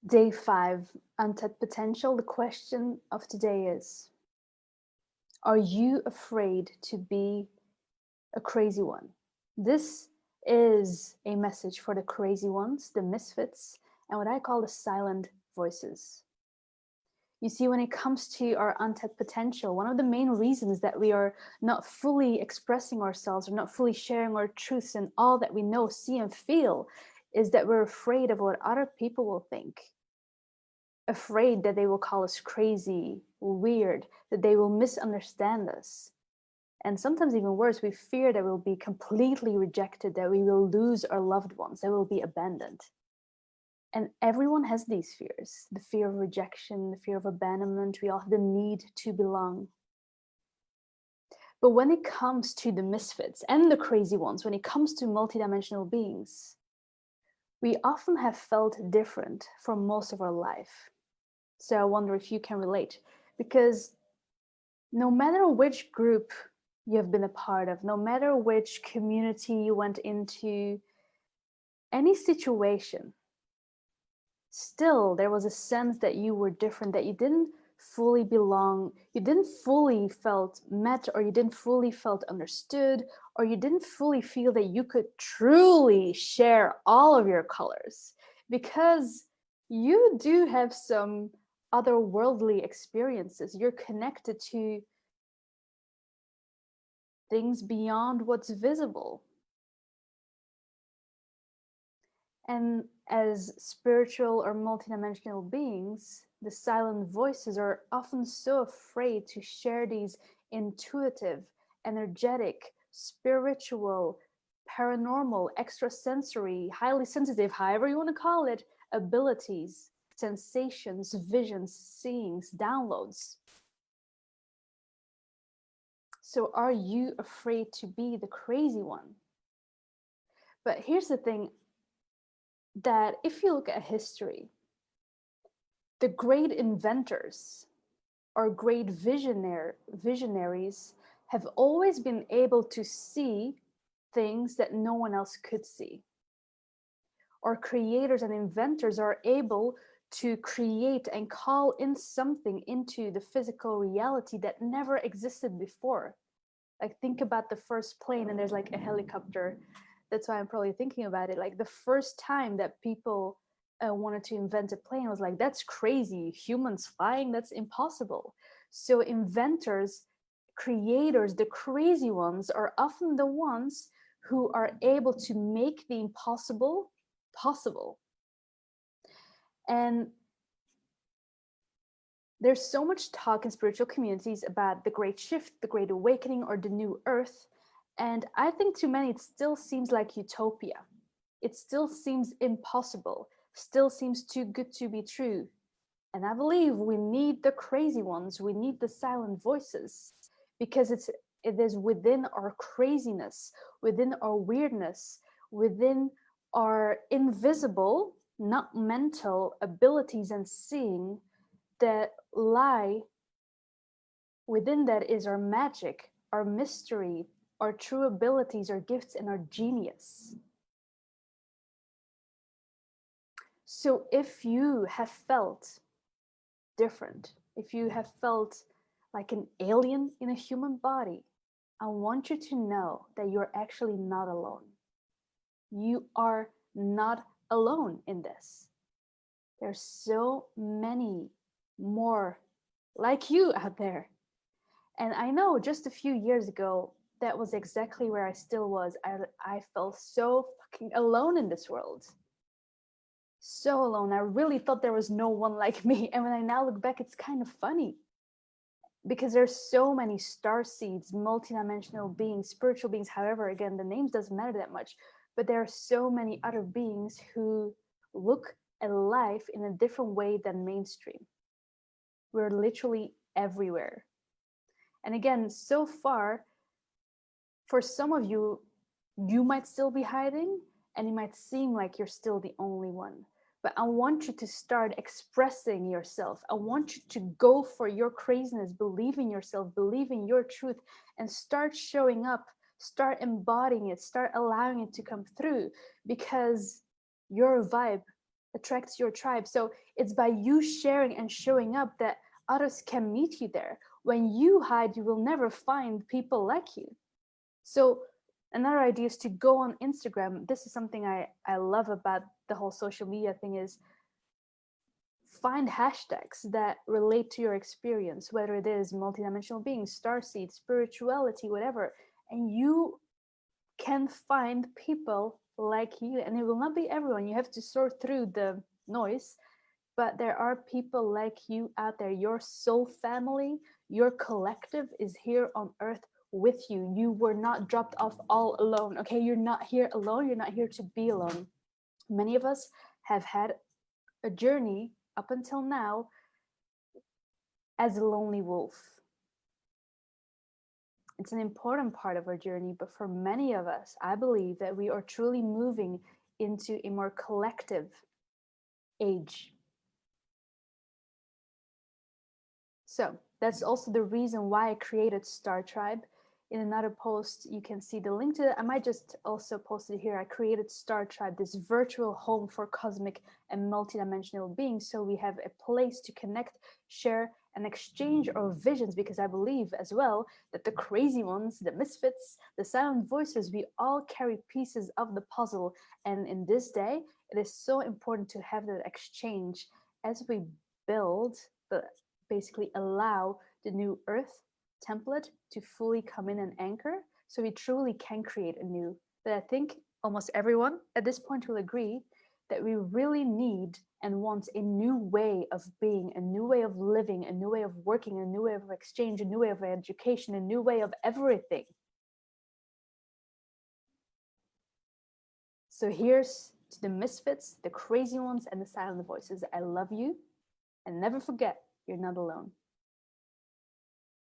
Day 5, Untapped Potential. The question of today is, are you afraid to be a crazy one? This is a message for the crazy ones, the misfits, and what I call the silent voices. You see, when it comes to our untapped potential, one of the main reasons that we are not fully expressing ourselves or not fully sharing our truths and all that we know, see, and feel is that we're afraid of what other people will think. Afraid that they will call us crazy, weird, that they will misunderstand us. And sometimes even worse, we fear that we'll be completely rejected, that we will lose our loved ones, that we'll be abandoned. And everyone has these fears, the fear of rejection, the fear of abandonment. We all have the need to belong. But when it comes to the misfits and the crazy ones, when it comes to multidimensional beings, we often have felt different for most of our life. So I wonder if you can relate, because no matter which group you have been a part of, no matter which community you went into, any situation, still there was a sense that you were different, that you didn't fully belong, you didn't fully felt met, or you didn't fully felt understood, or you didn't fully feel that you could truly share all of your colors, because you do have some otherworldly experiences. You're connected to things beyond what's visible. And as spiritual or multidimensional beings, the silent voices are often so afraid to share these intuitive, energetic, spiritual, paranormal, extrasensory, highly sensitive, however you want to call it, abilities, sensations, visions, seeings, downloads. So are you afraid to be the crazy one? But here's the thing, that if you look at history, the great inventors or great visionaries have always been able to see things that no one else could see. Or creators and inventors are able to create and call in something into the physical reality that never existed before. Like, think about the first plane, and there's like a helicopter. That's why I'm probably thinking about it. Like, the first time that people wanted to invent a plane was like, that's crazy. Humans flying, that's impossible. So inventors, creators, the crazy ones are often the ones who are able to make the impossible possible. And there's so much talk in spiritual communities about the great shift, the great awakening, or the new earth. And I think to many, it still seems like utopia. It still seems impossible, still seems too good to be true. And I believe we need the crazy ones, we need the silent voices, because it is within our craziness, within our weirdness, within our invisible, not mental abilities and seeing that lie within, that is our magic, our mystery, our true abilities, our gifts, and our genius. So if you have felt different, if you have felt like an alien in a human body, I want you to know that you're actually not alone. You are not alone in this. There's so many more like you out there. And I know just a few years ago, that was exactly where I still was. I felt so fucking alone in this world. So alone. I really thought there was no one like me. And when I now look back, it's kind of funny. Because there's so many star seeds, multidimensional beings, spiritual beings. However, again, the names doesn't matter that much. But there are so many other beings who look at life in a different way than mainstream. We're literally everywhere. And again, so far, for some of you, you might still be hiding, and it might seem like you're still the only one. But I want you to start expressing yourself. I want you to go for your craziness, believe in yourself, believe in your truth, and start showing up, start embodying it, start allowing it to come through, because your vibe, attracts your tribe. So it's by you sharing and showing up that others can meet you there. When you hide, you will never find people like you. So another idea is to go on Instagram. This is something I love about the whole social media thing, is find hashtags that relate to your experience, whether it is multidimensional beings, starseed, spirituality, whatever. And you can find people like you. And it will not be everyone. You have to sort through the noise, but there are people like you out there. Your soul family, your collective is here on earth with you. You were not dropped off all alone. Okay, you're not here alone. You're not here to be alone. Many of us have had a journey up until now as a lonely wolf. It's an important part of our journey, but for many of us, I believe that we are truly moving into a more collective age. So that's also the reason why I created Star Tribe. In another post, you can see the link to it. I might just also post it here. I created Star Tribe, this virtual home for cosmic and multidimensional beings. So we have a place to connect, share, and exchange our visions, because I believe as well that the crazy ones, the misfits, the silent voices, we all carry pieces of the puzzle. And in this day, it is so important to have that exchange as we build the basically allow the new earth template to fully come in and anchor, so we truly can create a new. But I think almost everyone at this point will agree that we really need and want a new way of being, a new way of living, a new way of working, a new way of exchange, a new way of education, a new way of everything. So here's to the misfits, the crazy ones, and the silent voices. I love you, and never forget, you're not alone.